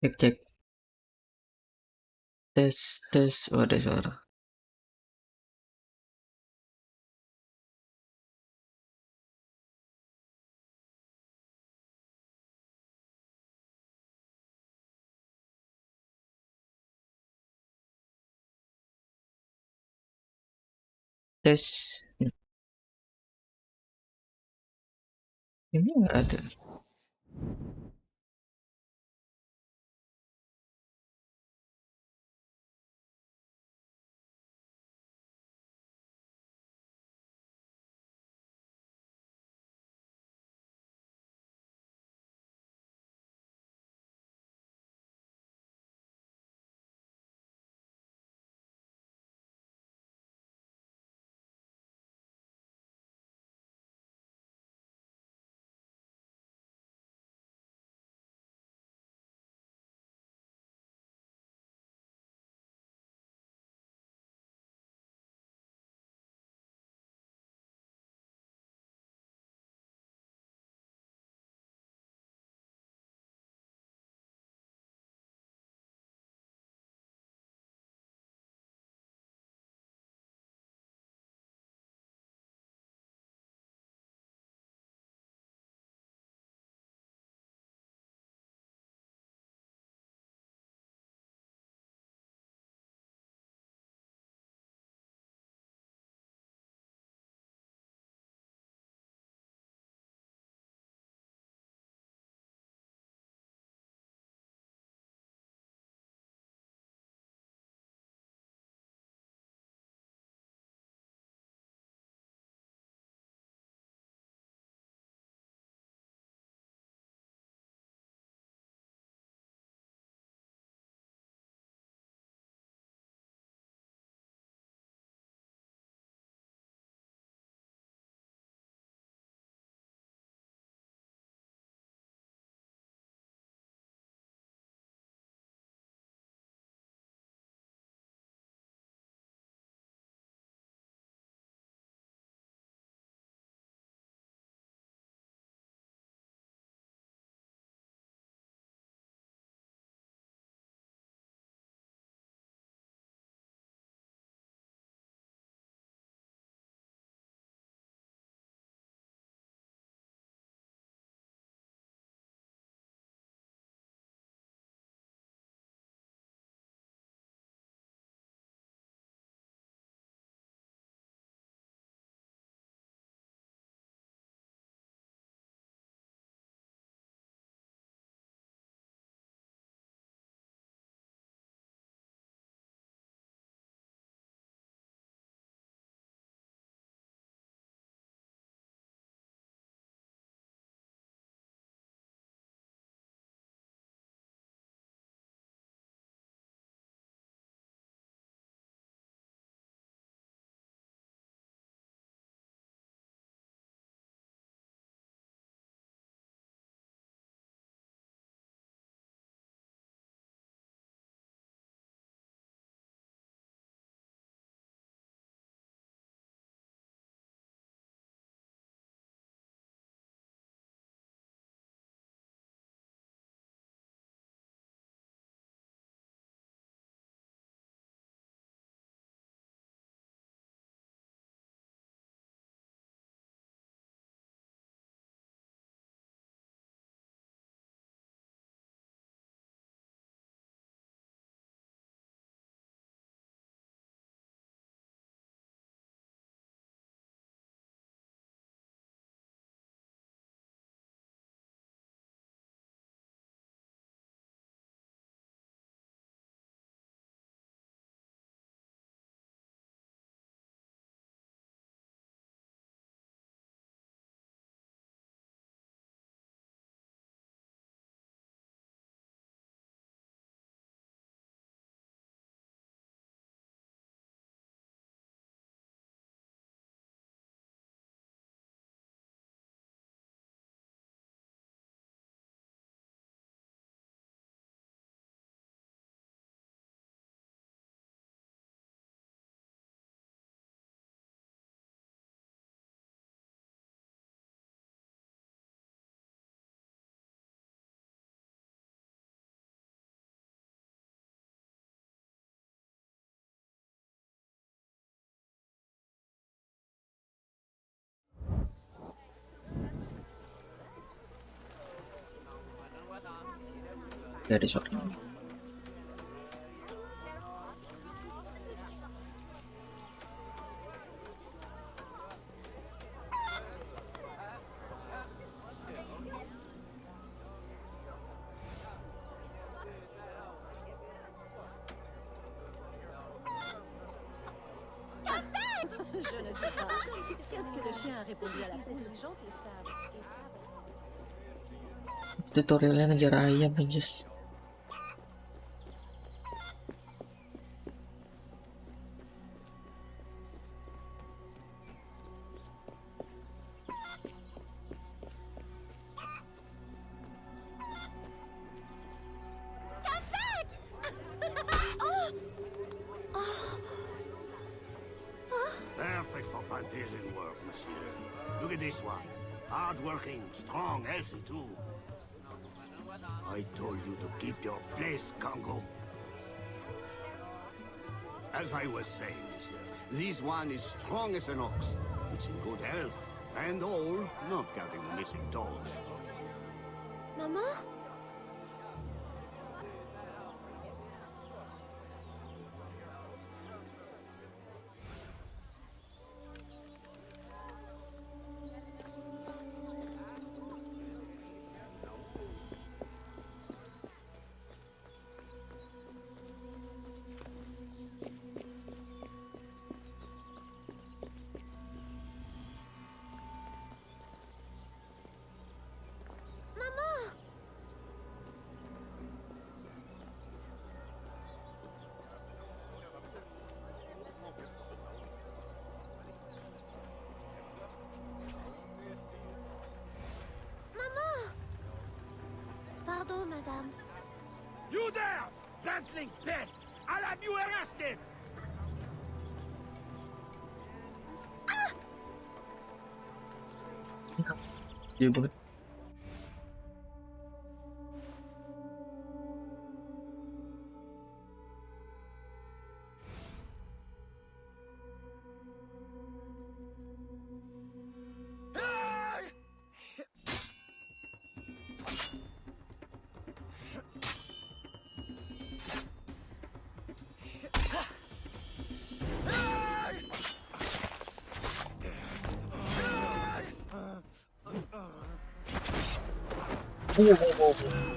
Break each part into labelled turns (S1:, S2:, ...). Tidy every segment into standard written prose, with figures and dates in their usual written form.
S1: Cek cek. Tes tes. Oh, ada suara. Tes. Ini nggak ada. Dari sore.
S2: Je ne sais pas. Qu'est-ce que le chien a répondu à la plus intelligente le savent.
S1: Tutorialnya ngejar ayam aja.
S3: Perfect for plantation work, monsieur. Look at this one. Hard-working, strong, healthy too. I told you to keep your place, Congo. As I was saying, monsieur, this one is strong as an ox. It's in good health, and all, not counting the missing toes.
S2: Maman? Pardon, madame.
S3: You there! Bantling pest! I'll have you arrested!
S1: Iya banget.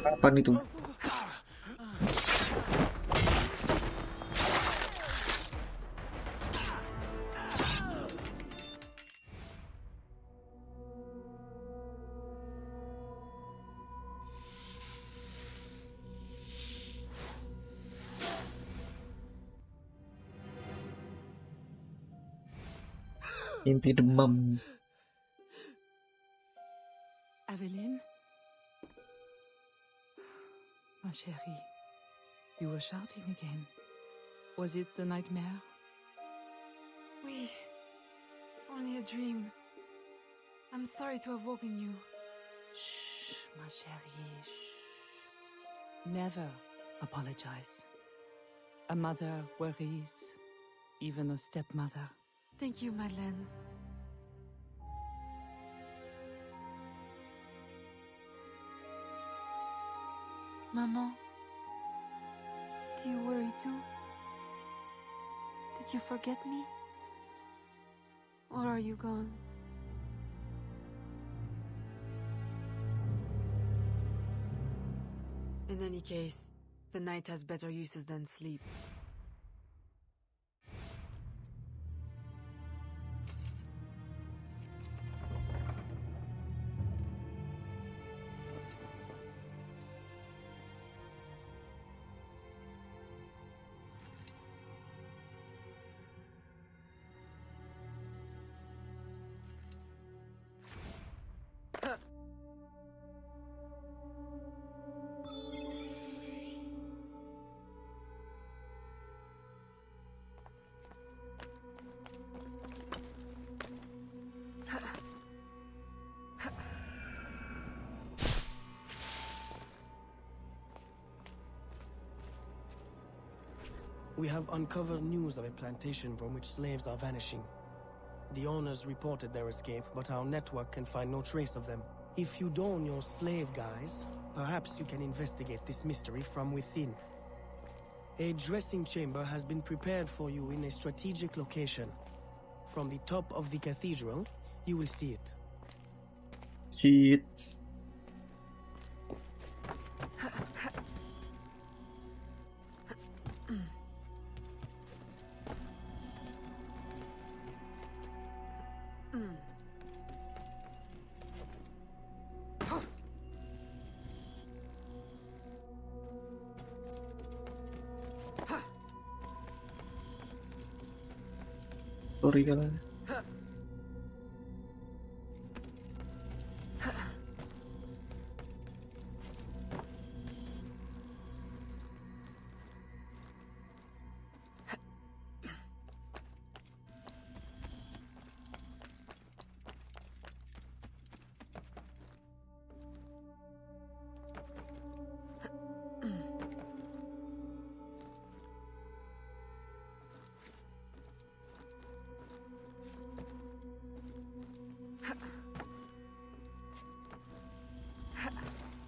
S1: Kapan itu? Mimpi demam.
S4: Aveline? Ma chérie, you were shouting again. Was it the nightmare?
S5: Oui, only a dream. I'm sorry to have woken you.
S4: Shh, ma chérie, shh. Never apologize. A mother worries, even a stepmother.
S5: Thank you, Madeleine. Maman, do you worry too? Did you forget me? Or are you gone? In any case, the night has better uses than sleep.
S6: We have uncovered news of a plantation from which slaves are vanishing. The owners reported their escape, but our network can find no trace of them. If you don your slave guise, Perhaps you can investigate this mystery from within. A dressing chamber has been prepared for you in a strategic location. From the top of the cathedral, you will see it.
S1: See it. Sorry kalian.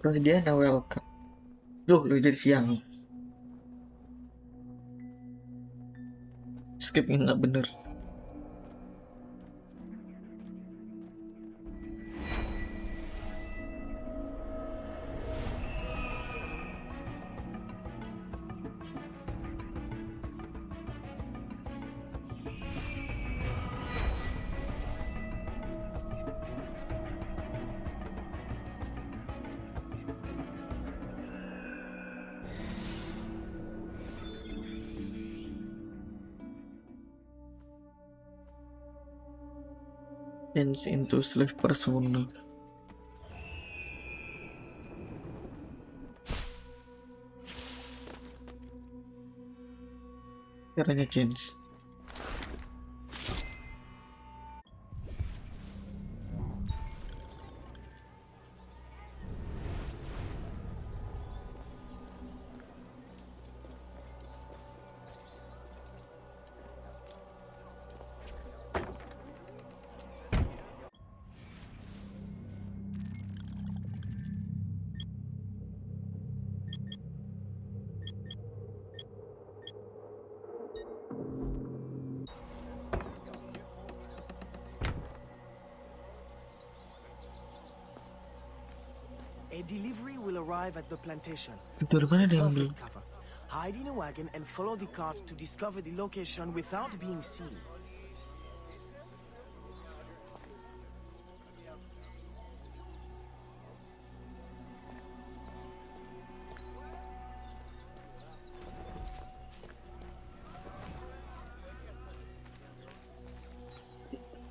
S1: Terus dia welcome. Loh, lu dari siang. Skipnya nggak bener. Change into slave persona. Caranya change.
S6: A delivery will arrive at the plantation.
S1: Dari mana dia ambil?
S6: Perfect cover. Hide in a wagon and follow the cart to discover the location without being seen.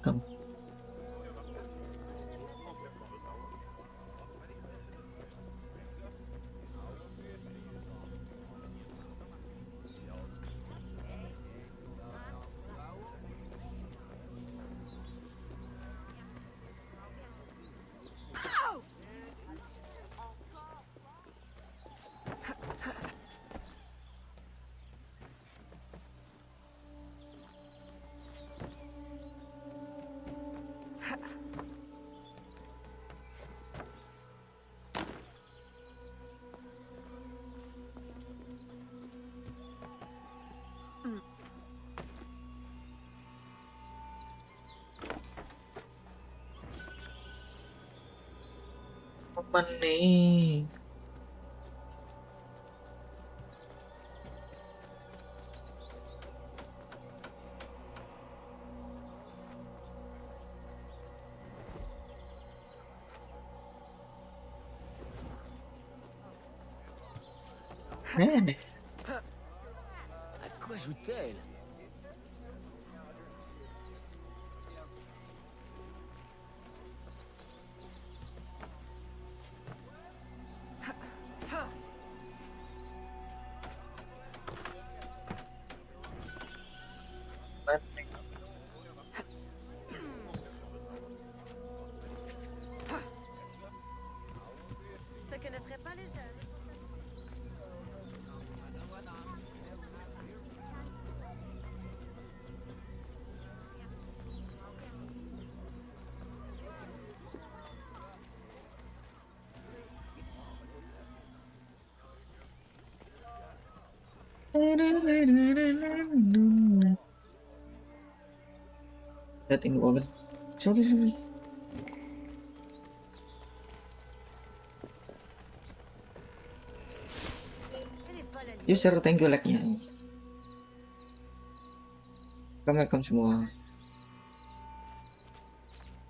S1: Kamu. Apa nih? Nenek.
S7: À quoi joue-t-elle?
S2: Ce que ne ferait pas les jeunes.
S1: That in oven. Sorry. User, thank you like-nya. Welcome semua.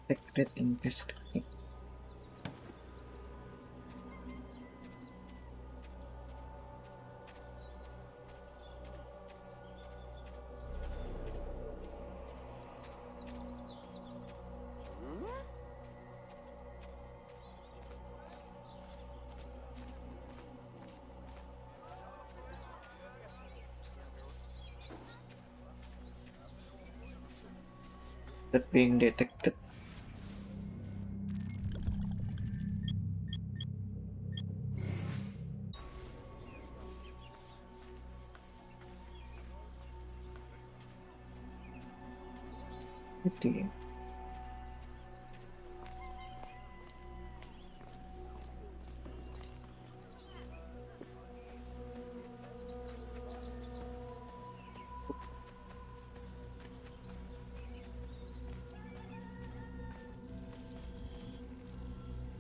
S1: Take that invest. That being detected. Okay.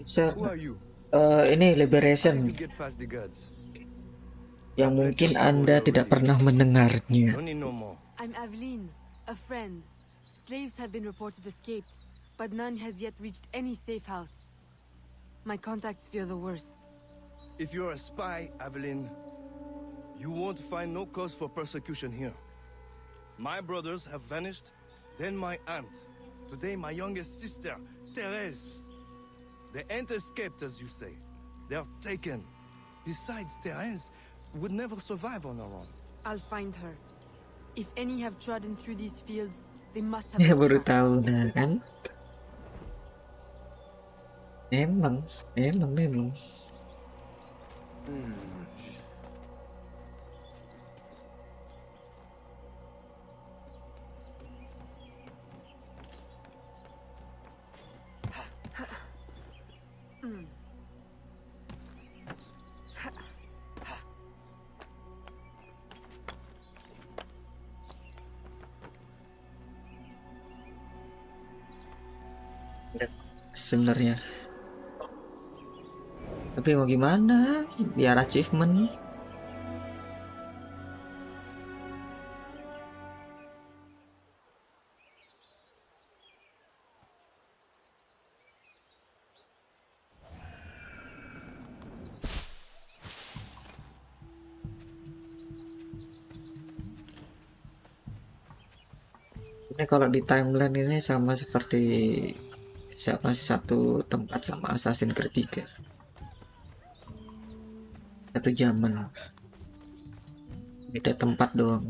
S1: Sir,
S8: Who are you?
S1: ini
S8: How
S1: Liberation
S8: did you get past the guards?
S1: yang mungkin Anda tidak pernah mendengarnya.
S8: Don't need no more.
S5: I'm Aveline, a friend. Slaves have been reported escaped, but none has yet reached any safe house. My contacts fear the worst.
S8: If you're a spy, Aveline, you won't find no cause for persecution here. My brothers have vanished, then my aunt. Today my youngest sister, Therese. They ain't escaped, as you say. They're taken. Besides, Therese would never survive on her own.
S5: I'll find her. If any have trodden through these fields, they must have
S1: Ya
S5: left
S1: baru
S5: tracks.
S1: tahu nah kan. Memang. Sebenarnya. Tapi mau gimana? Biar achievement. Ini kalau di timeline ini sama seperti siapa satu tempat sama Assassin's Creed 3. Satu zaman. Beda tempat doang.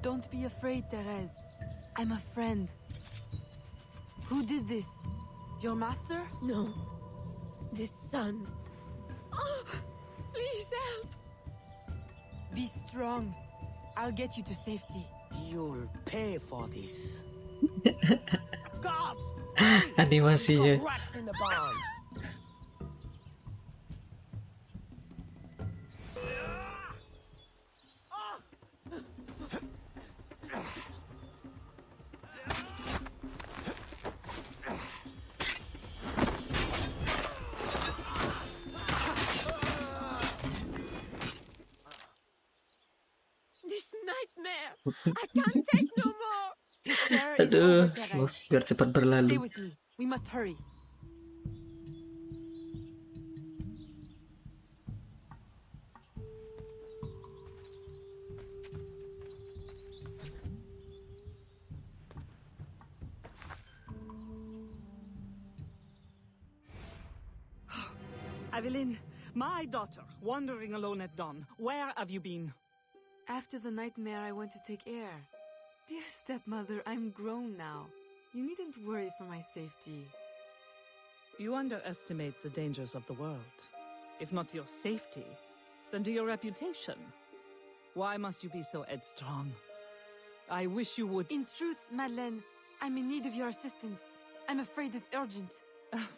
S5: Don't be afraid, Therese. I'm a friend. Who did this? Your master?
S2: No. This son. Oh, please help.
S5: Be strong. I'll get you to safety.
S6: You'll pay for this.
S3: Guards!
S1: Animasinya.
S6: Rats in the barn.
S2: This nightmare. I can't take no more.
S5: This terror is
S1: Aduh,
S5: over, Therese.
S1: biar cepat
S5: Stay
S1: berlalu.
S5: with me. We must hurry.
S9: Aveline, my daughter, wandering alone at dawn. Where have you been?
S5: After the nightmare, I went to take air. Dear stepmother, I'm grown now. You needn't worry for my safety.
S9: You underestimate the dangers of the world. If not to your safety, then to your reputation. Why must you be so headstrong? I wish you would.
S5: In truth, Madeleine, I'm in need of your assistance. I'm afraid it's urgent.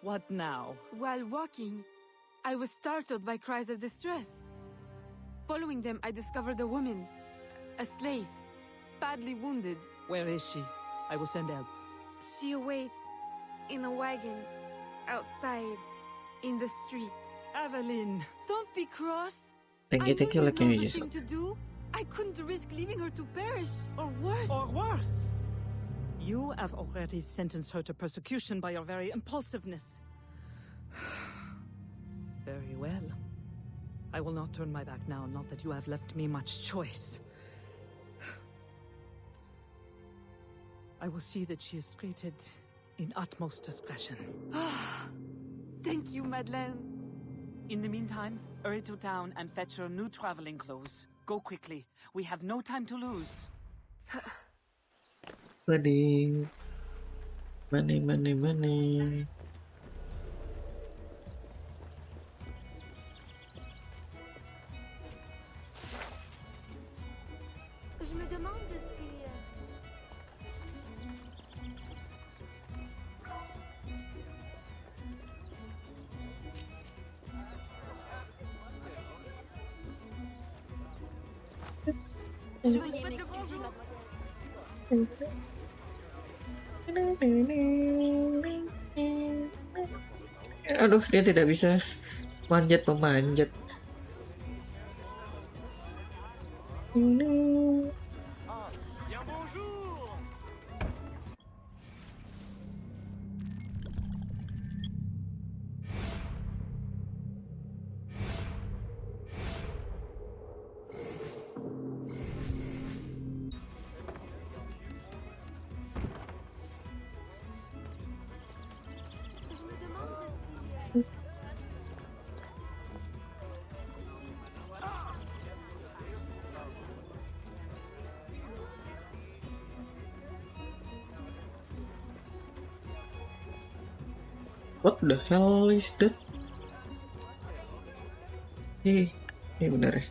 S9: What now?
S5: While walking, I was startled by cries of distress. Following them, I discovered a woman, a slave, badly wounded.
S9: Where is she? I will send help.
S5: She awaits in a wagon outside in the street.
S9: Evelyn!
S5: Don't be cross.
S1: Thank
S5: I
S1: you
S5: know
S1: like
S5: know
S1: you
S5: the
S1: just.
S5: thing to do. I couldn't risk leaving her to perish, or worse.
S9: Or worse! You have already sentenced her to persecution by your very impulsiveness. Very well. I will not turn my back now, not that you have left me much choice. I will see that she is treated in utmost discretion.
S5: Thank you, Madeleine.
S9: In the meantime, hurry to town and fetch her new traveling clothes. Go quickly. We have no time to lose.
S1: Money. Money, money, money.
S2: Je me demande si... Je vous souhaite le bonjour.
S1: Aduh, dia tidak bisa manjat pemanjat.
S2: Je me demande si...
S1: What the hell is that? Ini benar ya.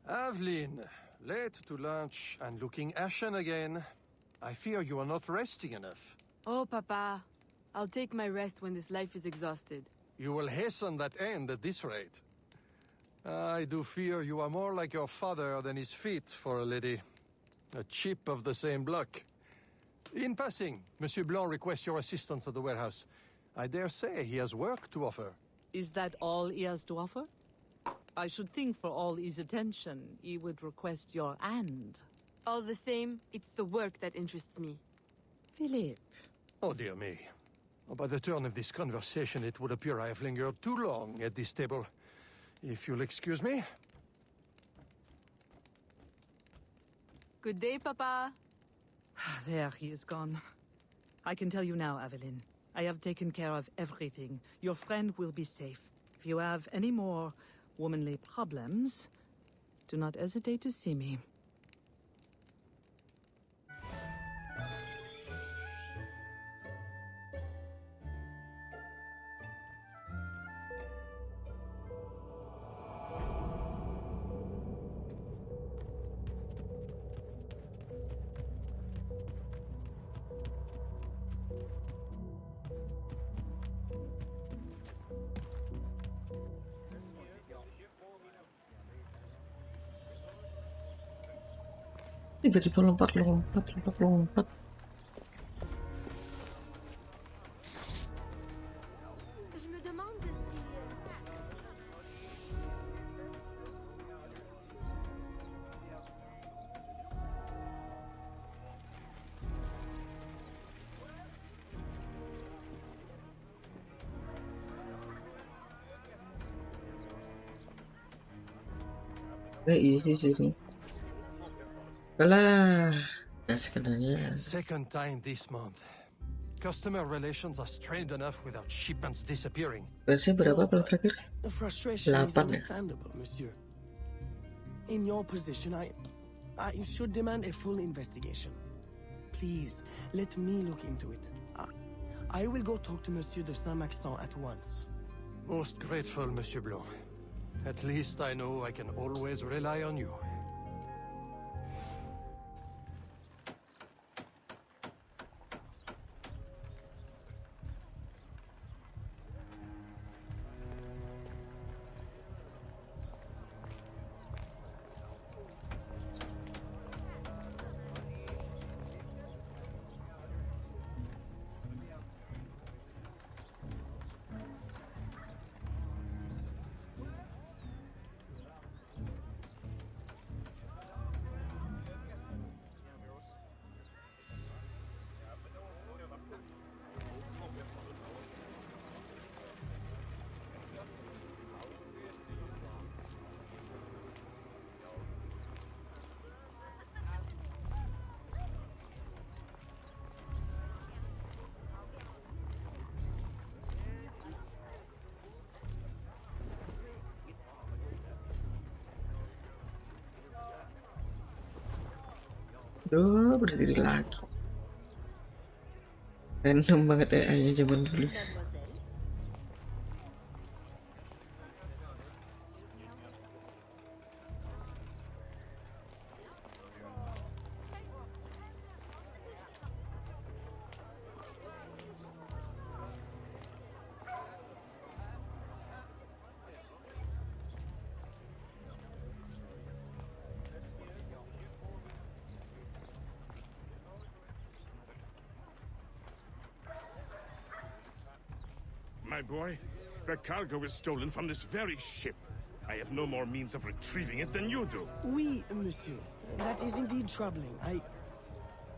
S10: Evelyn, late to lunch and looking ashen again. I fear you are not resting enough.
S5: Oh, Papa. I'll take my rest when this life is exhausted.
S10: You will hasten that end at this rate. I do fear you are more like your father than is fit for a lady. A chip of the same block. In passing, Monsieur Blanc requests your assistance at the warehouse. I dare say he has work to offer.
S9: Is that all he has to offer? I should think for all his attention, he would request your hand.
S5: All the same, it's the work that interests me.
S9: Philip.
S10: Oh, dear me. By the turn of this conversation, it would appear I have lingered too long at this table. If you'll excuse me.
S5: Good day, Papa.
S9: There, he is gone. I can tell you now, Evelyn. I have taken care of everything. Your friend will be safe. If you have any more womanly problems, do not hesitate to see me.
S1: Tiba-tiba lompat.
S2: Je me demande si...
S1: Easy sih. Alah, sebenarnya.
S10: Second time this month. Customer relations are strained enough without shipments disappearing.
S1: Versi berapa kalau terakhir?
S6: The frustration is
S1: 8 ya?
S6: understandable, monsieur. In your position, I should demand a full investigation. Please, let me look into it. I will go talk to Monsieur de Saint-Maxent at once.
S10: Most grateful, Monsieur Blanc. At least I know I can always rely on you.
S1: Duh, berdiri lagi. Random banget AI-nya zaman dulu.
S2: Mademoiselle.
S11: My boy, the cargo was stolen from this very ship. I have no more means of retrieving it than you do.
S6: Oui, monsieur. That is indeed troubling.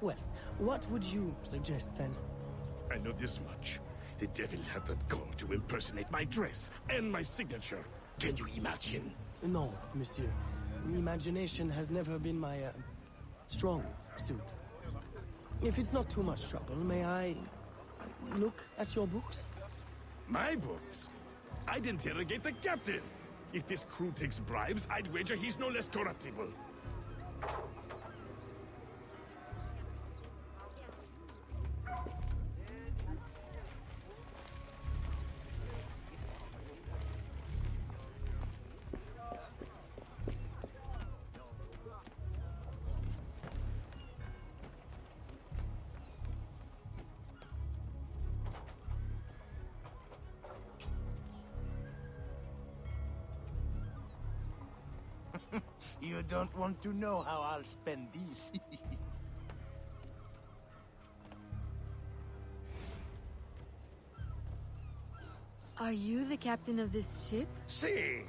S6: Well, what would you suggest then?
S11: I know this much. The devil had the gall to impersonate my dress and my signature. Can you imagine?
S6: No, monsieur. Imagination has never been my strong suit. If it's not too much trouble, may I look at your books?
S11: My books? I'd interrogate the captain. If this crew takes bribes, I'd wager he's no less corruptible.
S3: You don't want to know how I'll spend these.
S5: Are you the captain of this ship?
S10: Si.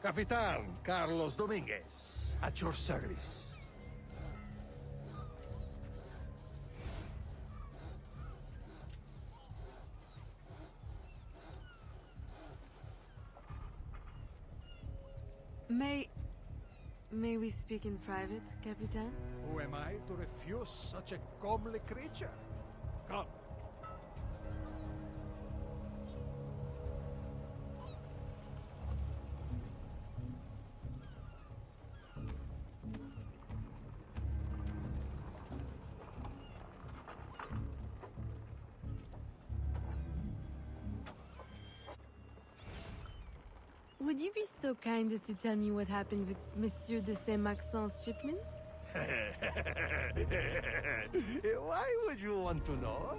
S10: Capitan Carlos Dominguez, at your service.
S5: May we speak in private, Capitan?
S10: Who am I to refuse such a comely creature? Come.
S5: Would you be so kind as to tell me what happened with Monsieur de Saint-Maxent's shipment?
S10: Why would you want to know?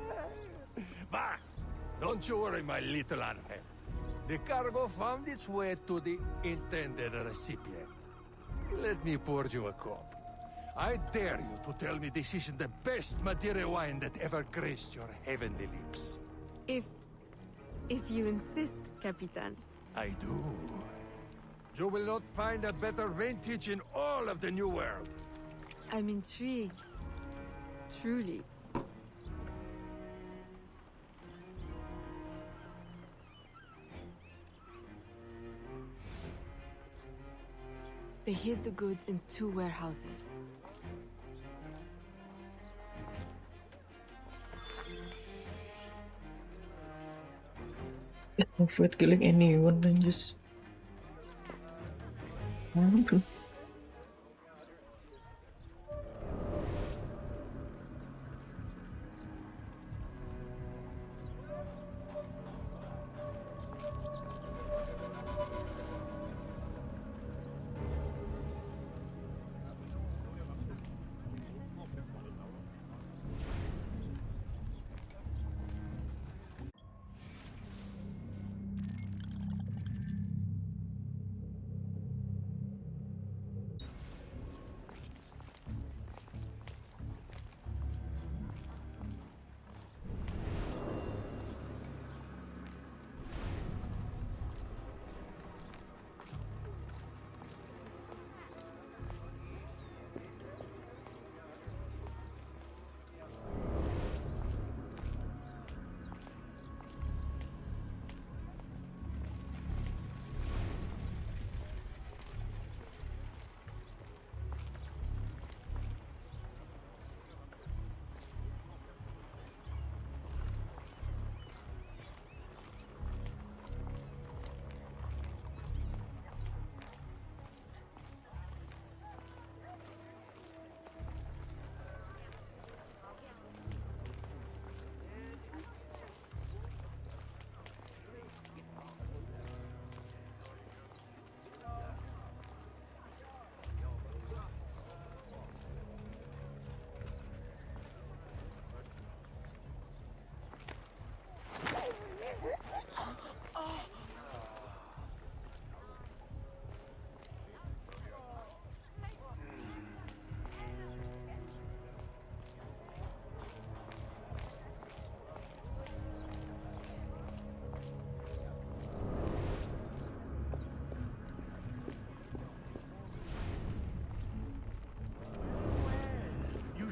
S10: Bah! Don't you worry, my little Angel. The cargo found its way to the intended recipient. Let me pour you a cup. I dare you to tell me this isn't the best Madeira wine that ever graced your heavenly lips.
S5: If you insist, Capitan.
S10: I do. You will not find a better vintage in all of the New World.
S5: I'm intrigued. Truly. They hid the goods in 2 warehouses.
S1: Avoid killing anyone and just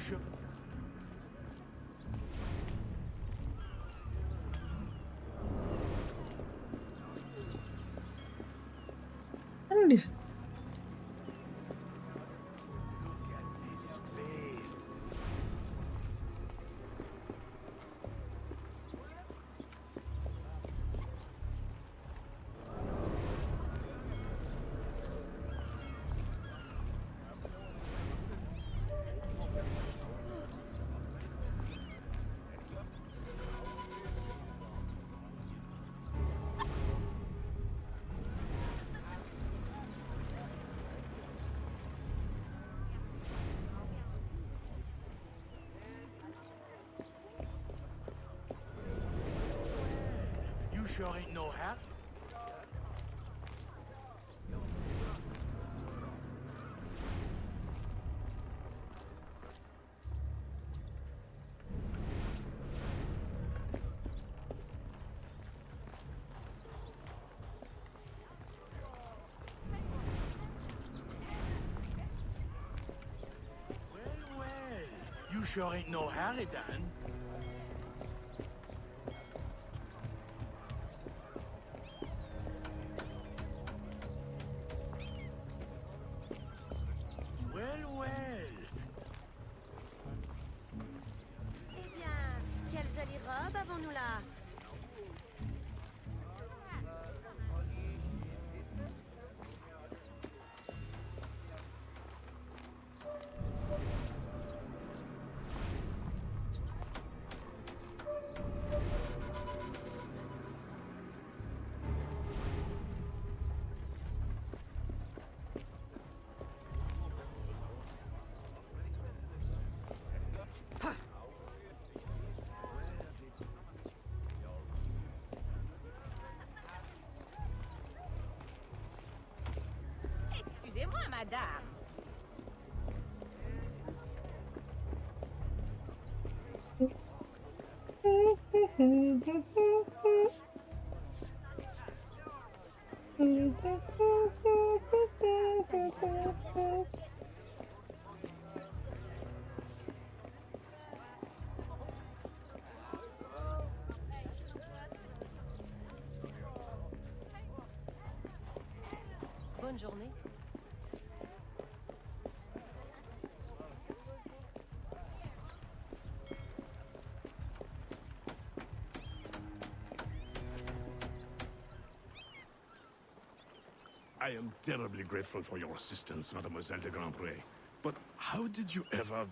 S11: sure?
S1: Mana dia?
S11: You sure ain't no hat? Well, you sure ain't no Harry, Dan.
S2: Eh bien, quelle jolie robe avons-nous là? Excusez-moi, madame. Bonne journée.
S11: I am terribly grateful for your assistance, Mademoiselle de Grandpré. But how did you ever...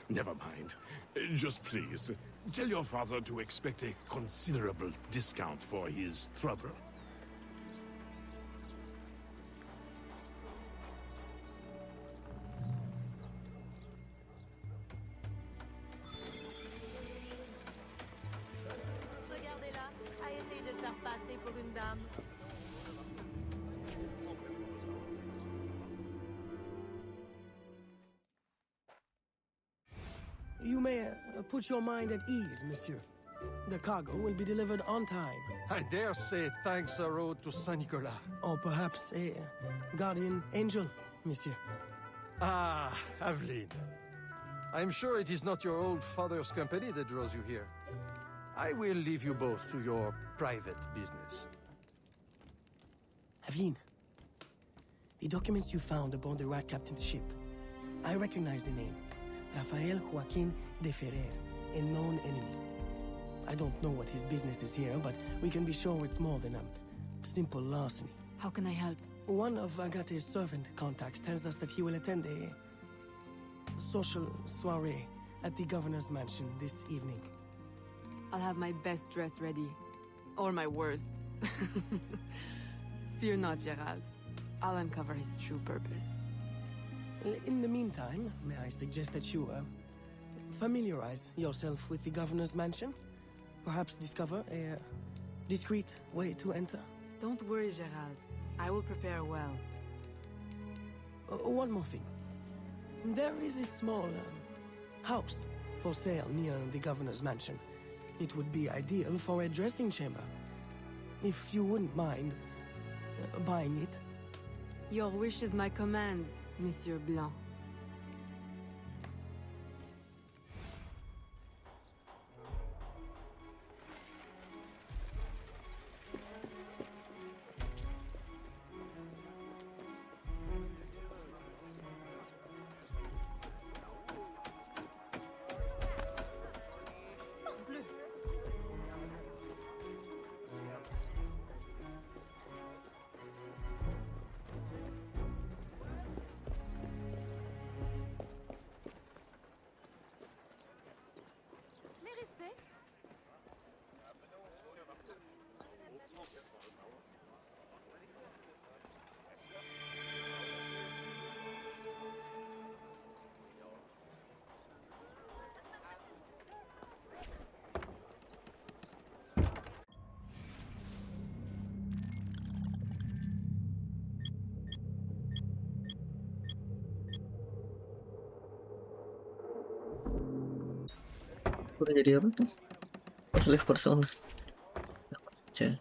S11: Never mind. Just please, tell your father to expect a considerable discount for his trouble.
S2: Regardez-la, a essayé de se faire passer pour une dame.
S6: You may put your mind at ease, monsieur. The cargo will be delivered on time.
S10: I dare say thanks are owed to Saint Nicolas.
S6: Or perhaps a guardian angel, monsieur.
S10: Ah, Aveline. I'm sure it is not your old father's company that draws you here. I will leave you both to your private business.
S6: Aveline, the documents you found aboard the Rat Captain's ship. I recognize the name. Rafael Joaquin de Ferrer, a known enemy. I don't know what his business is here, but we can be sure it's more than a simple larceny.
S5: How can I help?
S6: One of Agate's servant contacts tells us that he will attend a social soiree at the governor's mansion this evening.
S5: I'll have my best dress ready. Or my worst. Fear not, Gerald. I'll uncover his true purpose.
S6: In the meantime, may I suggest that you familiarize yourself with the governor's mansion? Perhaps discover a discreet way to enter?
S5: Don't worry, Gerald. I will prepare well.
S6: One more thing. There is a small house for sale near the governor's mansion. It would be ideal for a dressing chamber. If you wouldn't mind buying it.
S5: Your wish is my command, Monsieur Blanc.
S1: udah jadi apa tuh? Slave persona aja.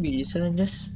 S1: Bisa Jas.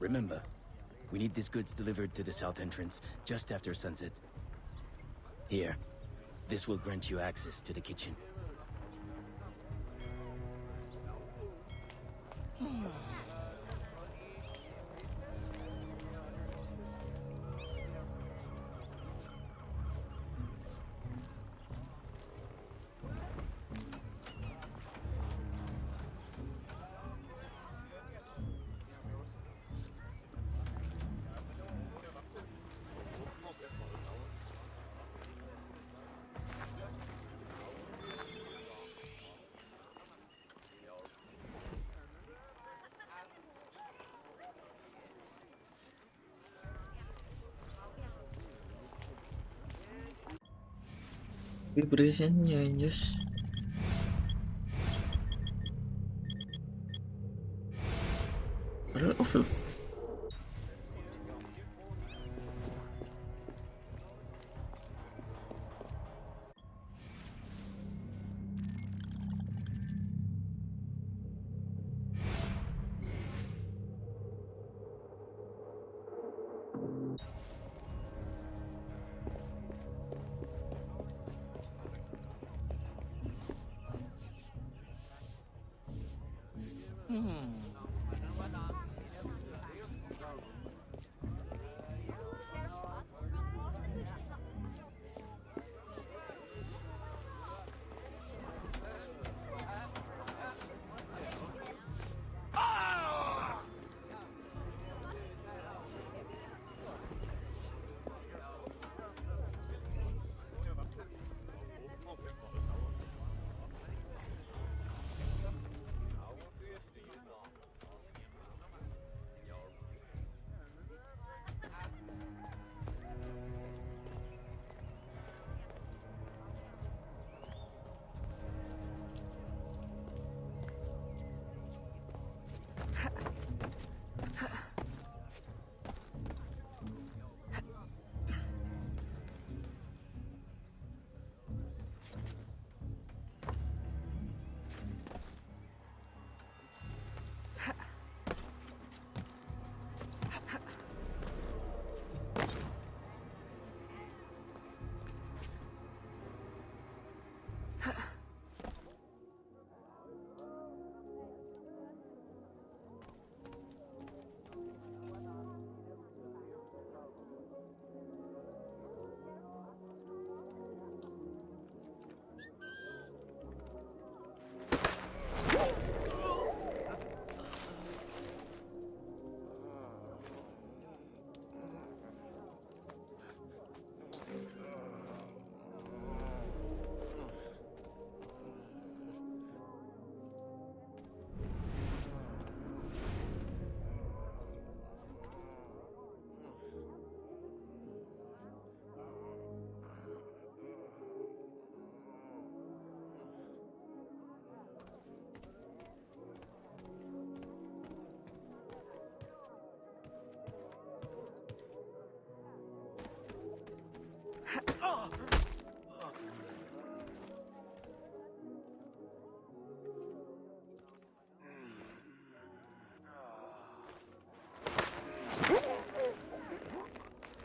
S7: Remember, we need these goods delivered to the south entrance just after sunset. Here, this will grant you access to the kitchen.
S1: Vibrationnya Jas. Padahal off loh.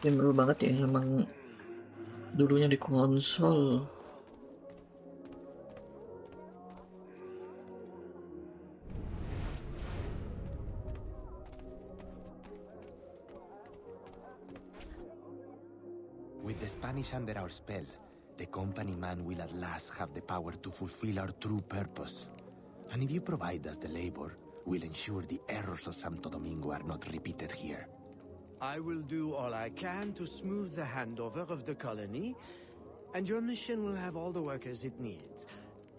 S1: Memorable banget ya, emang dulunya di konsol.
S12: With the Spanish under our spell, the company man will at last have the power to fulfill our true purpose. And if you provide us the labor, we'll ensure the errors of Santo Domingo are not repeated here.
S13: I will do all I can to smooth the handover of the colony, and your mission will have all the workers it needs,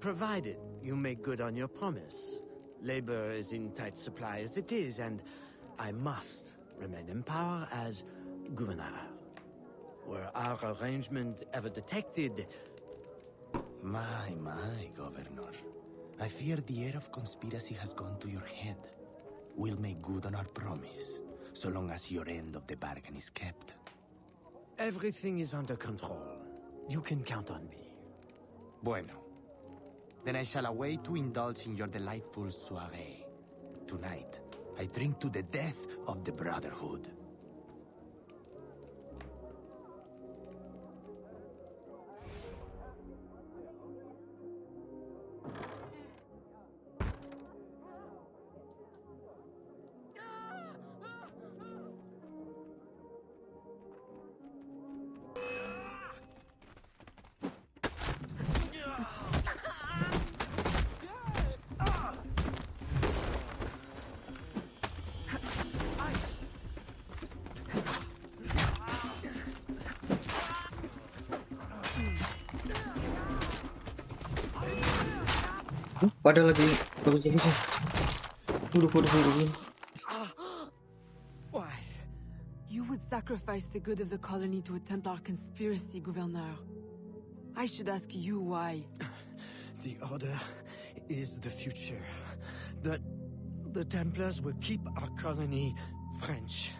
S13: provided you make good on your promise. Labor is in tight supply as it is, and I must remain in power as governor. Were our arrangement ever detected?
S12: My, Governor. I fear the air of conspiracy has gone to your head. We'll make good on our promise, so long as your end of the bargain is kept.
S13: Everything is under control. You can count on me.
S12: Bueno. Then I shall await to indulge in your delightful soirée. Tonight, I drink to the death of the Brotherhood.
S1: Padahal lagi bagus-bagusnya. Waduh.
S5: Why? You would sacrifice the good of the colony to a Templar conspiracy, Gouverneur. I should ask you why.
S13: The Order is the future. The Templars will keep our colony French.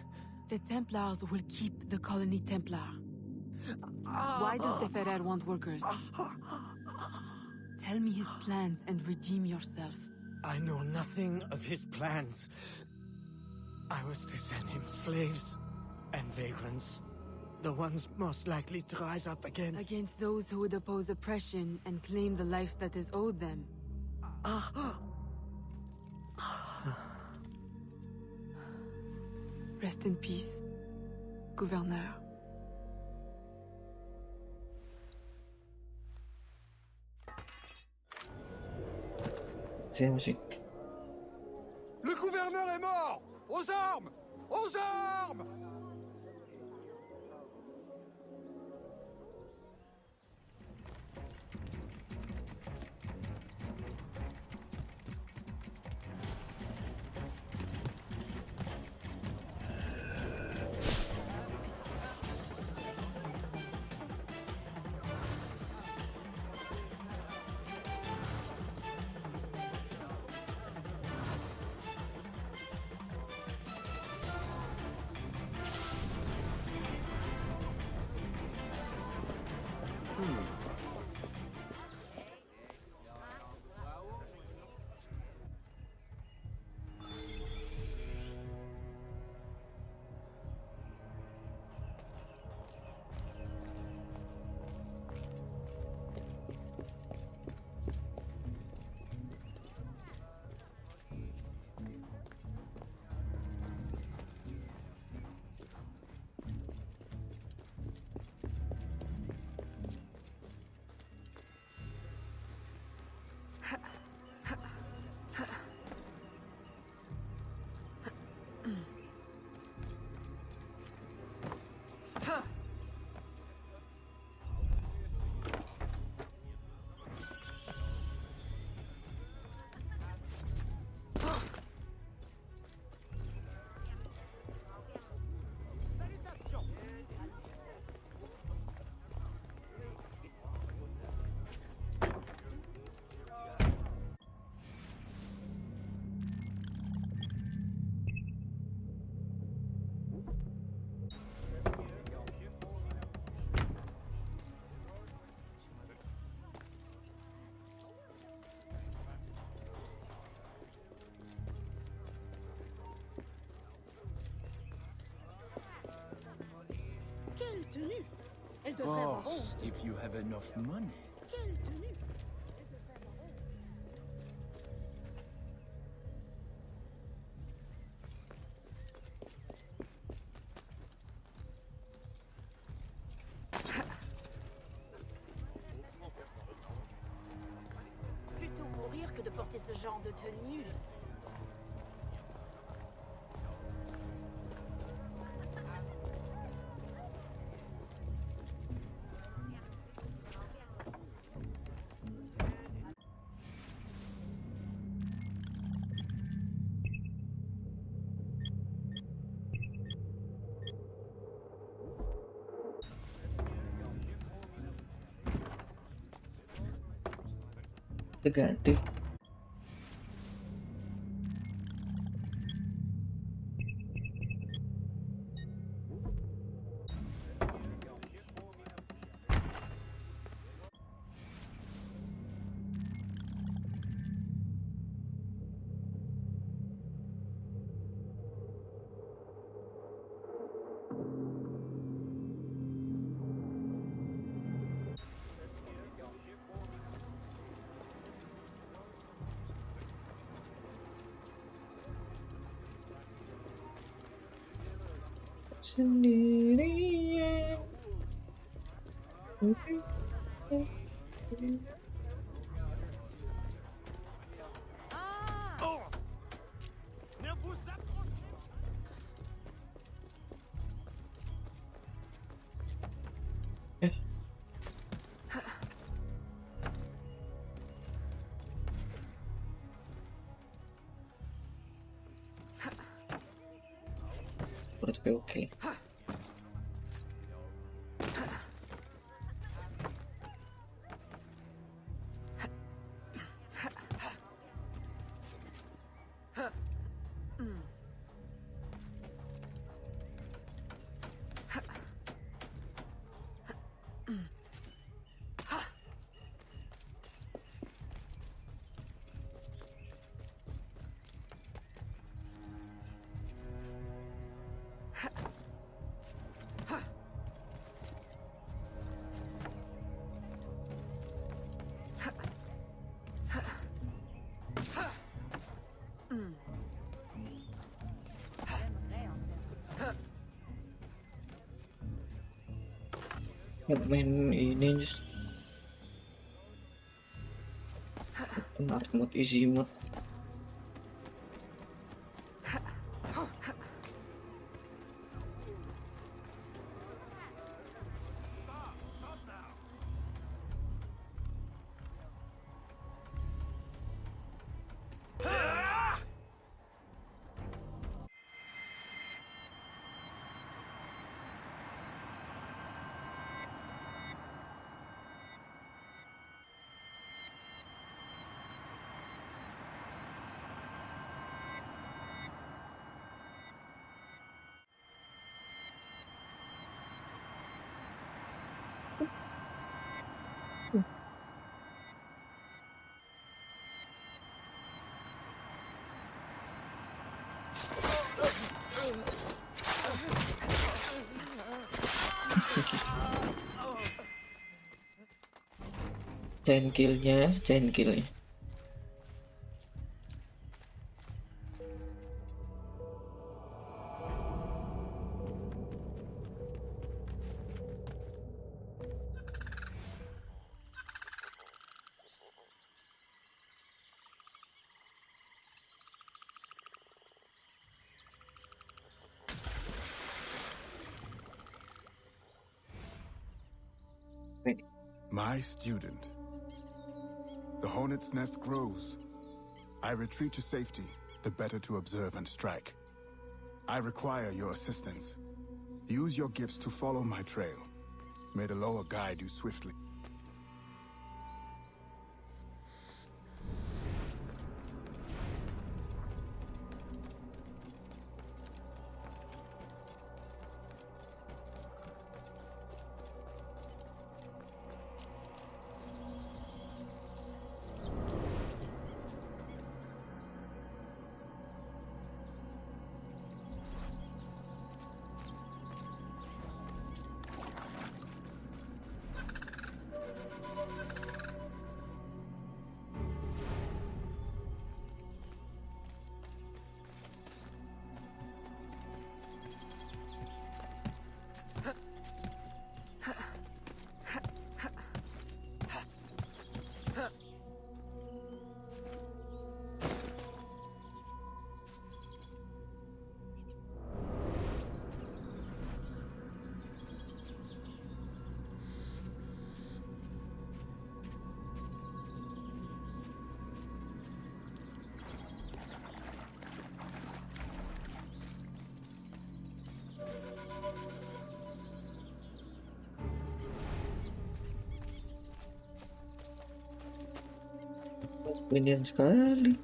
S5: The Templars will keep the colony Templar. Why does the Ferrer want workers? Tell me his plans and redeem yourself.
S13: I know nothing of his plans. I was to send him slaves and vagrants. The ones most likely to rise up against...
S5: Against those who would oppose oppression and claim the life that is owed them. Rest in peace, Gouverneur.
S1: C'est musique.
S10: Le gouverneur est mort! Aux armes! Aux armes!
S2: tenue. Elle devrait avoir
S13: Course,
S2: honte.
S13: if you have enough money.
S2: Quelle tenue? Plutôt mourir que de porter ce genre de tenue.
S1: Ganti. Sendirian. Menurut gue oke. Main ini mood easy mode. Chain killnya.
S14: My student. The hornet's nest grows. I retreat to safety, the better to observe and strike. I require your assistance. Use your gifts to follow my trail. May the lower guide you swiftly.
S1: Minion sekali.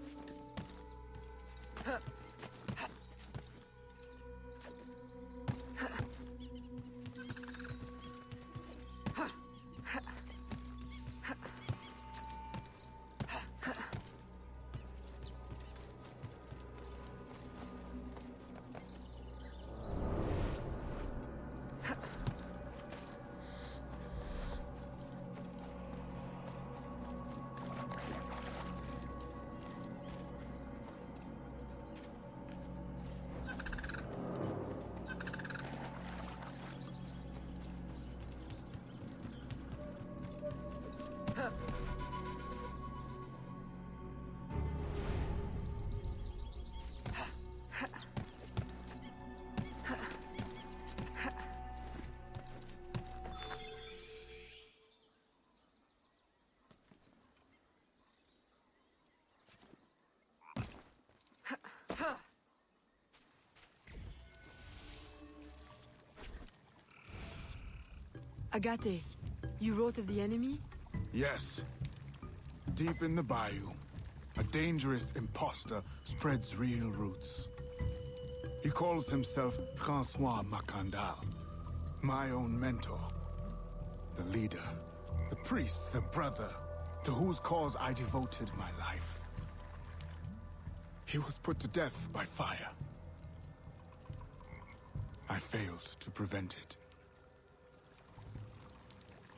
S5: Agate, you wrote of the enemy?
S14: Yes. Deep in the bayou, a dangerous imposter spreads real roots. He calls himself Francois Macandal, my own mentor. The leader, the priest, the brother, to whose cause I devoted my life. He was put to death by fire. I failed to prevent it.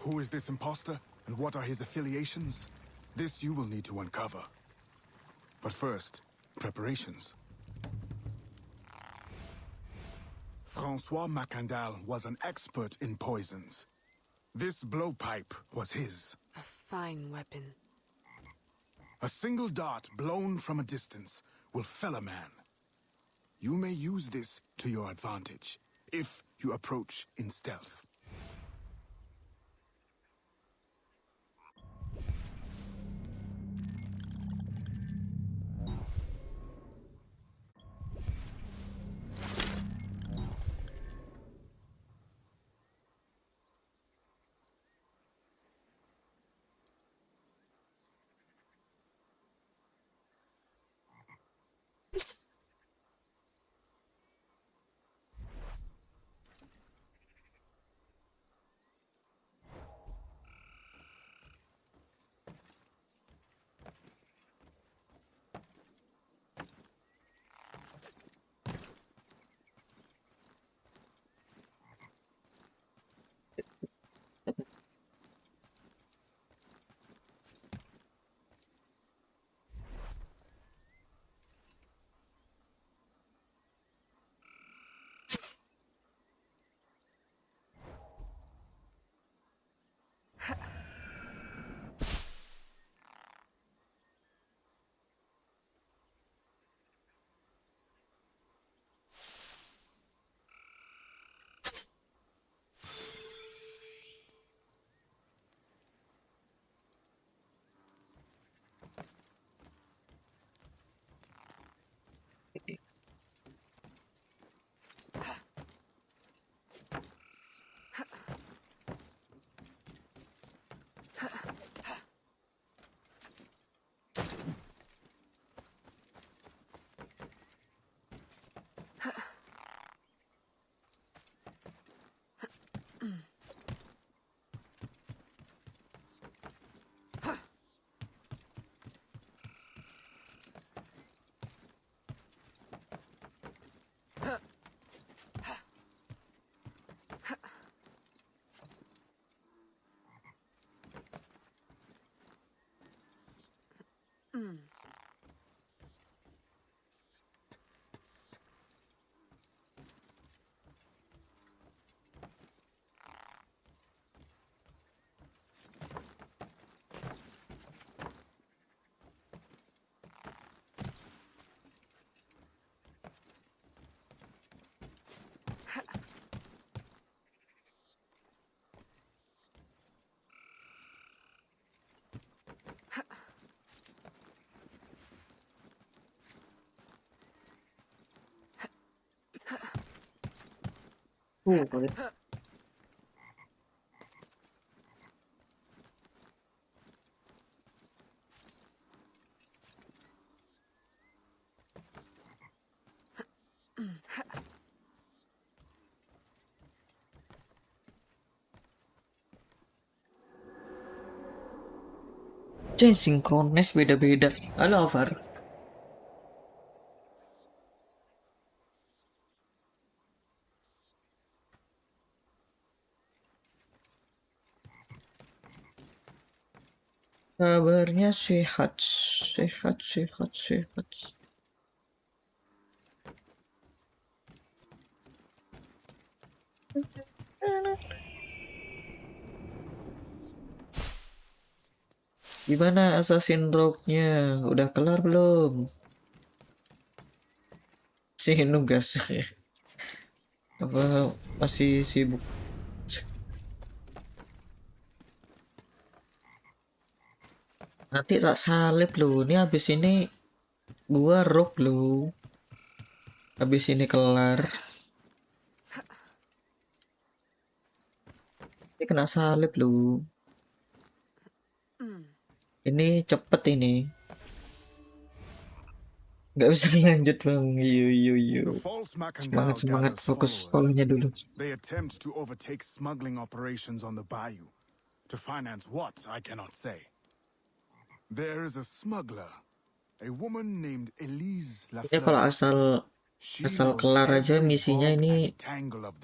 S14: Who is this imposter, and what are his affiliations? This you will need to uncover. But first, preparations. Francois Macandal was an expert in poisons. This blowpipe was his.
S5: A fine weapon.
S14: A single dart blown from a distance will fell a man. You may use this to your advantage, if you approach in stealth.
S1: Boleh. Sinkronis beda-beda. Halo Over. Kabarnya sehat, sehat, sehat, sehat. Gimana Assassin Rogue-nya? Udah kelar belum? Sih nugas. Apa masih sibuk? Nanti tak salib lu. Ini habis ini gua rogue lu. Habis ini kelar. Ini kena salib lu. Ini cepet ini. Nggak bisa lanjut bang. Yo. Semangat fokus polnya dulu.
S14: They attempt to overtake smuggling operations on the bayou. To finance what, I cannot say. There is a smuggler, a woman named Elise
S1: Ini
S14: Lafleur.
S1: kalau asal kelar aja misinya ini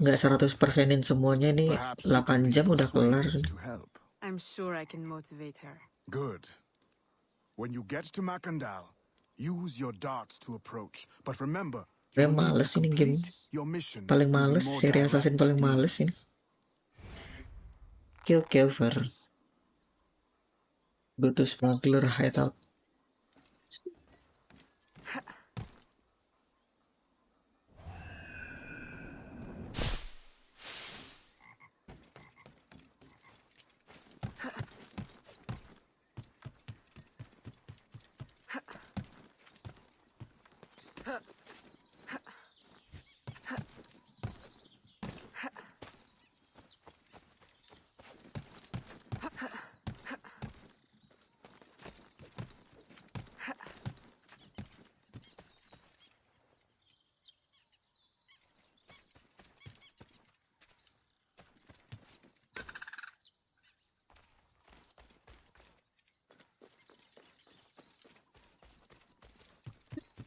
S1: nggak 100%in semuanya, ini 8 jam udah kelar.
S5: I'm sure I can motivate her.
S14: Good. When you get to Macandal, use your darts to approach. But remember,
S1: Males ini game. Paling males, seri Assassin paling males ini. Oke, over. Go to smuggler hideout.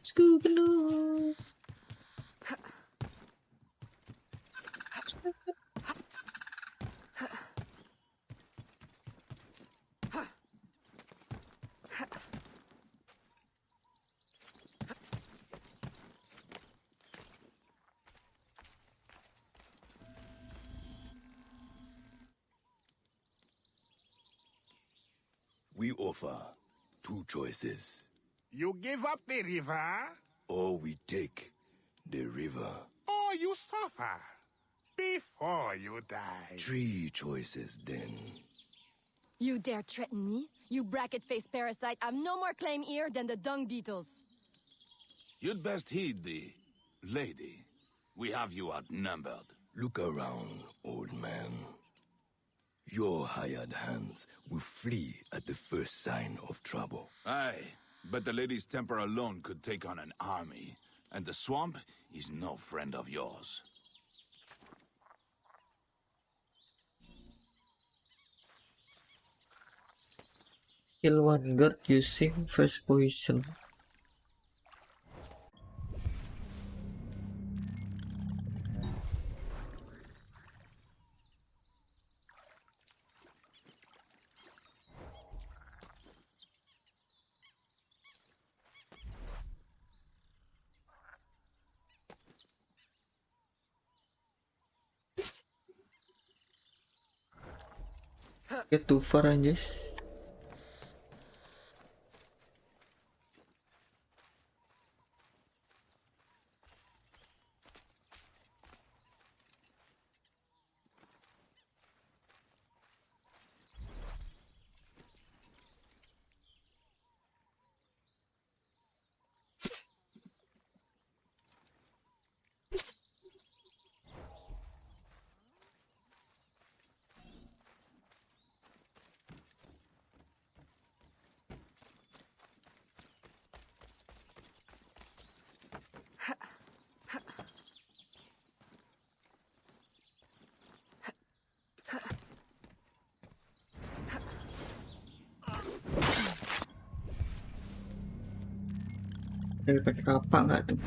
S1: Scoobalo.
S15: We offer two choices.
S3: You give up the river,
S15: Or we take the river.
S3: or you suffer before you die.
S15: Three choices then.
S2: You dare threaten me? You bracket-faced parasite, I've no more claim here than the dung beetles.
S15: You'd best heed the lady. We have you outnumbered. Look around, old man. Your hired hands will flee at the first sign of trouble.
S16: Aye, but the lady's temper alone could take on an army. And the swamp is no friend of yours.
S1: Kill one guard using first poison. Get too far, anjis. Dari pakai kapak nggak tuh?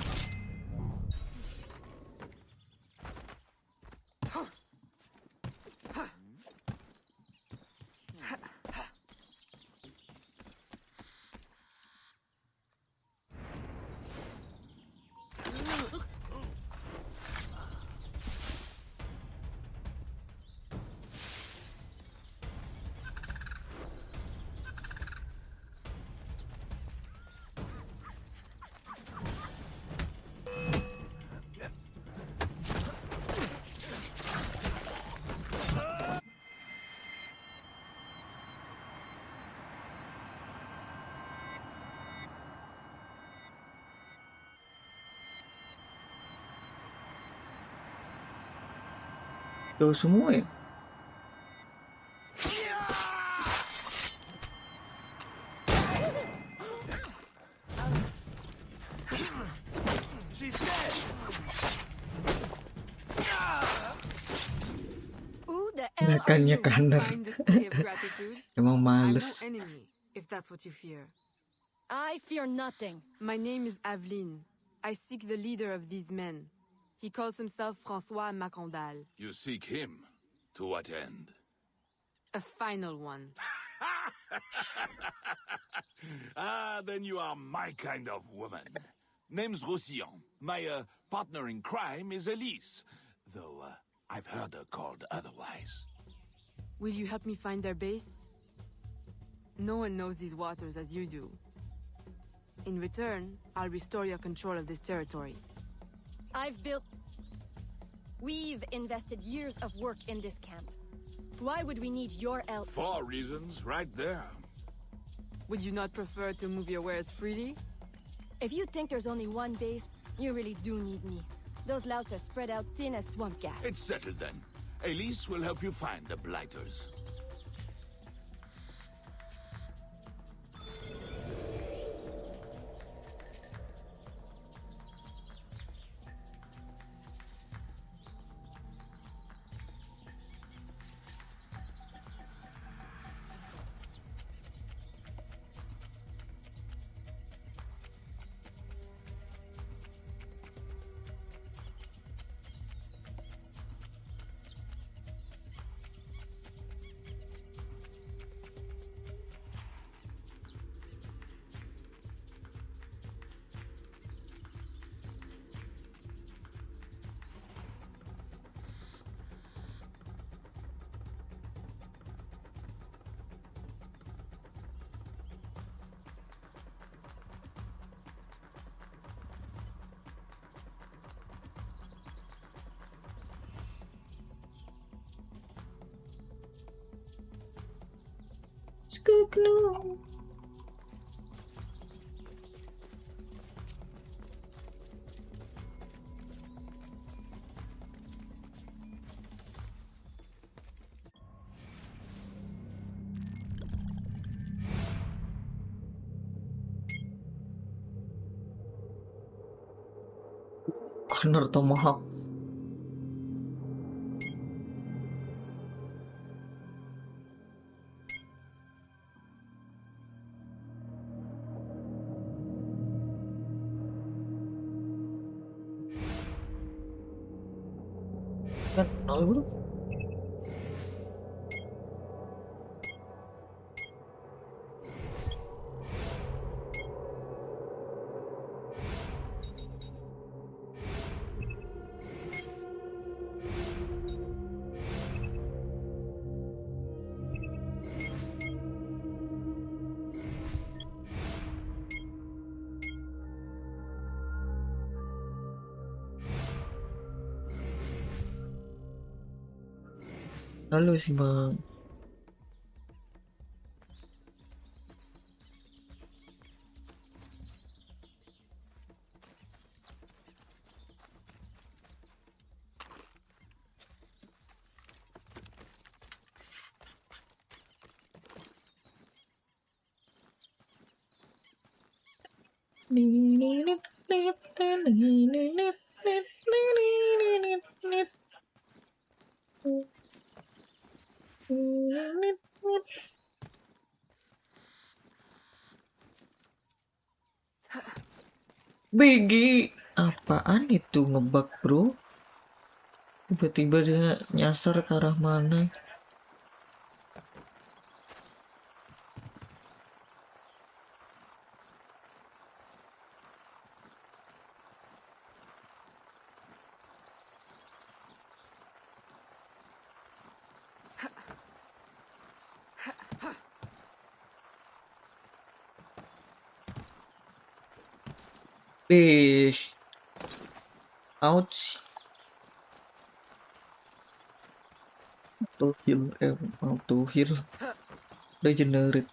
S1: Tuh semua ya.
S5: Who the hell are
S1: Makannya
S5: you?
S1: kaner.
S5: Find display of gratitude?
S1: Emang
S5: I'm
S1: males.
S5: no enemy, if that's what you fear.
S2: I fear nothing.
S5: My name is Aveline. I seek the leader of these men. He calls himself François Macondal.
S16: You seek him? To what end?
S5: A final one.
S16: Ah, then you are my kind of woman. Name's Roussillon. My partner in crime is Elise, though I've heard her called otherwise.
S5: Will you help me find their base? No one knows these waters as you do. In return, I'll restore your control of this territory.
S2: We've invested years of work in this camp. Why would we need your help?
S16: 4 reasons, right there.
S5: Would you not prefer to move your wares freely?
S2: If you think there's only one base, you really do need me. Those louts are spread out thin as swamp gas.
S16: It's settled then. Elise will help you find the blighters.
S1: Skookno. Corner Tomahawk. Kan nol bro. Halo sih bang. Bigi, apaan itu ngebug bro? Tiba-tiba dia nyasar ke arah mana? Ih, ouch. Auto heal, regenerate.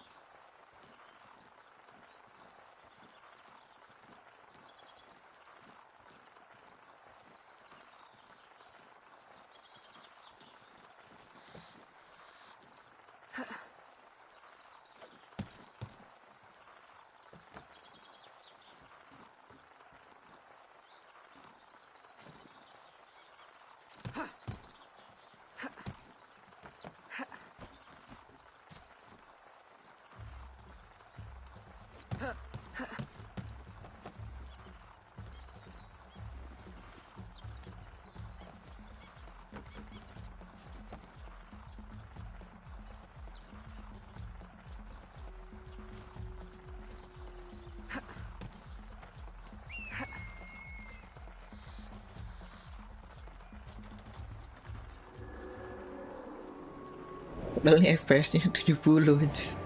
S1: Padahal ini FPS-nya 70 aja.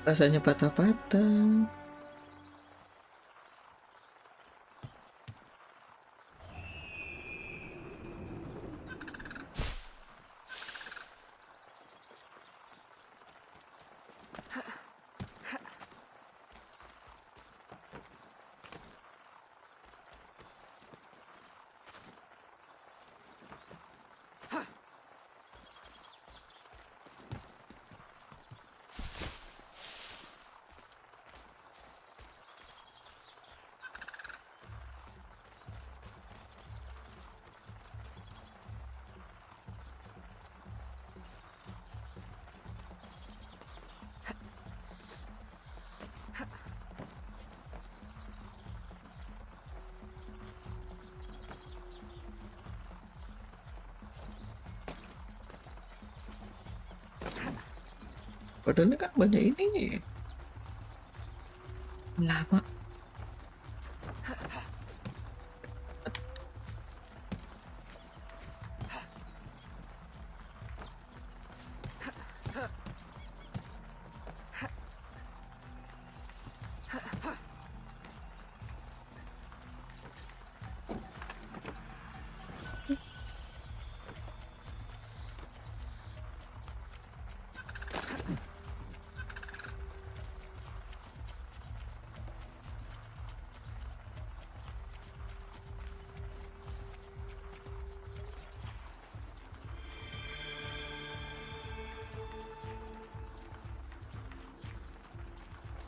S1: Rasanya patah-patah. Padahal ini kan banyak ini. Lama.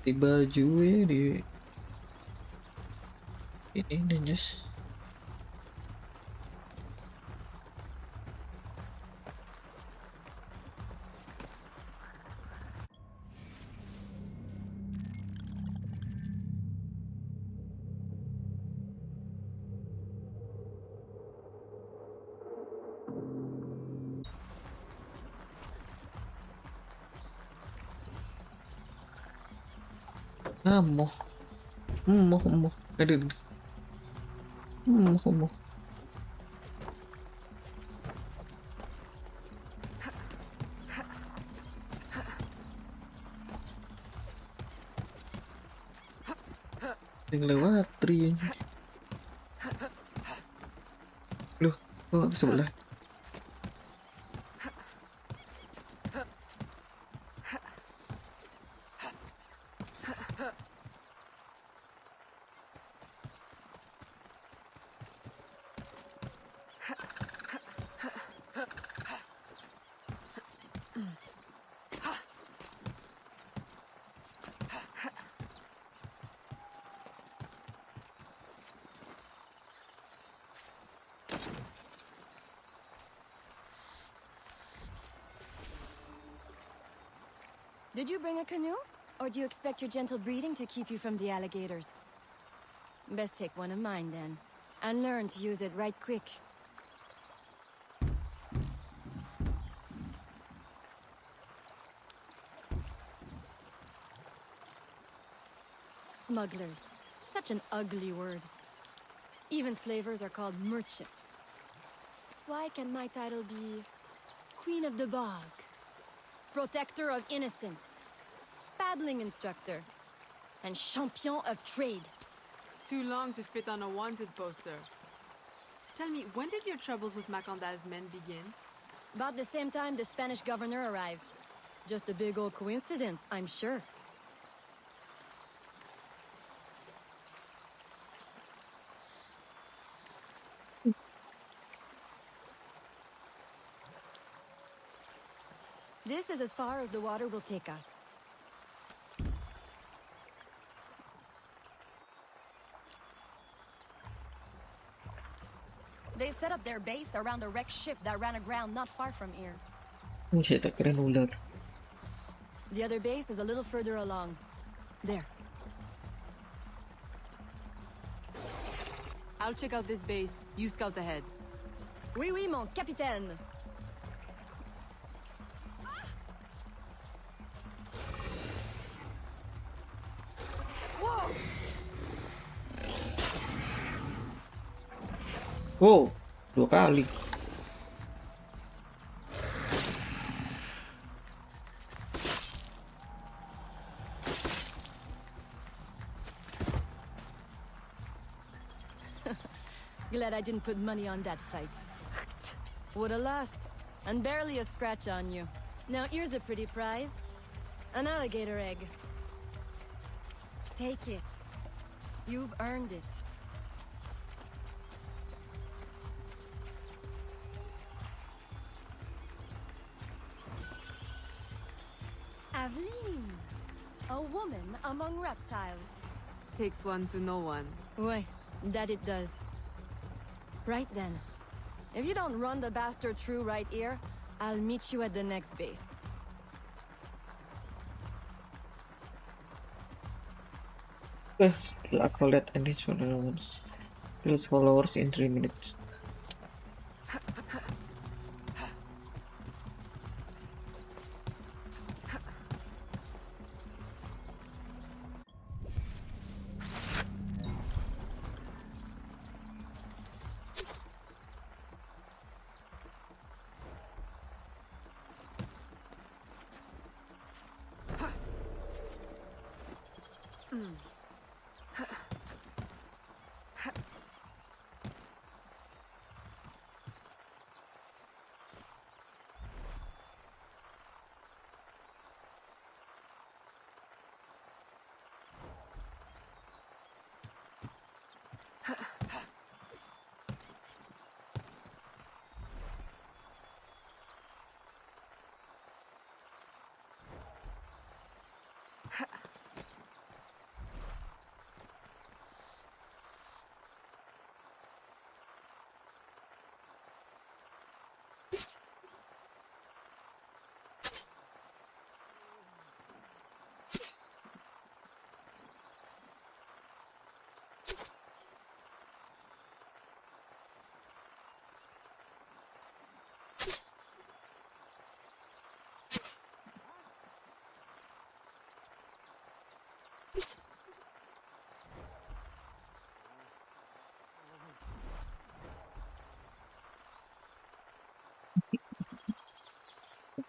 S1: Di baju ya di ini nenyes. Moh. Moh. Aduh. Moh. Yang lewat tri. Loh, kok di sebelah?
S2: Did you bring a canoe? Or do you expect your gentle breeding to keep you from the alligators? Best take one of mine then, and learn to use it right quick. Smugglers. Such an ugly word. Even slavers are called merchants. Why can my title be Queen of the Bog, Protector of Innocence, Paddling Instructor, and Champion of Trade?
S5: Too long to fit on a wanted poster. Tell me, when did your troubles with Macandal's men begin?
S2: About the same time the Spanish governor arrived. Just a big old coincidence, I'm sure. This is as far as the water will take us. They set up their base around a wrecked ship that ran aground not far from here.
S1: Saya tak keren ular.
S2: The other base is a little further along. There.
S5: I'll check out this base. You scout ahead.
S2: Oui, oui, mon capitaine.
S1: Wow, 2 kali.
S2: Glad I didn't put money on that fight. Would have lost. And barely a scratch on you. Now here's a pretty prize. An alligator egg. Take it. You've earned it. Aveline. A woman among reptiles.
S5: Takes one to know one.
S2: Ouais, that it does. Right then. If you don't run the bastard through right here, I'll meet you at the next base.
S1: Collect additional kills followers in 3 minutes.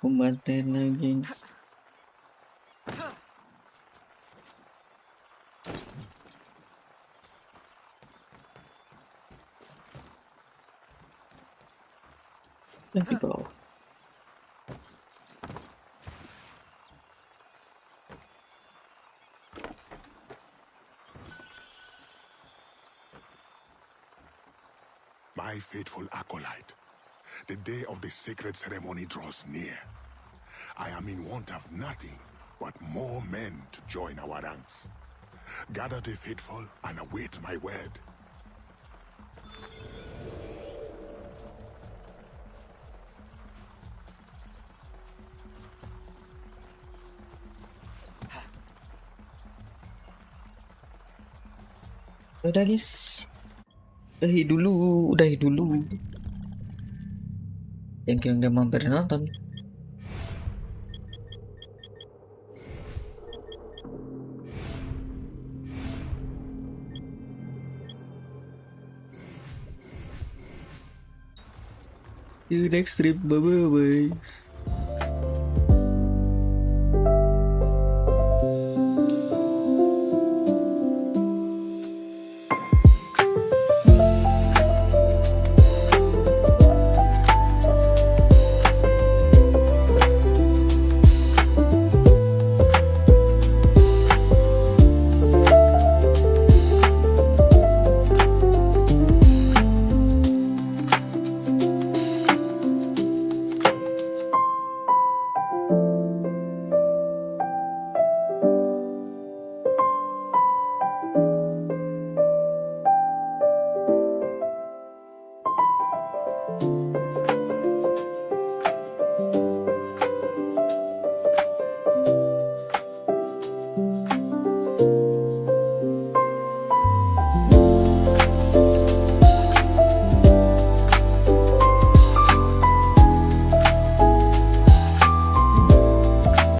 S1: Pembantian guys. Di bawah.
S14: My faithful acolyte, the day of the sacred ceremony draws near. I am in want of nothing but more men to join our ranks. Gather the faithful and await my word.
S1: Udah guys, udahi dulu. Thank you yang udah mampir nonton. See you next stream, bye bye.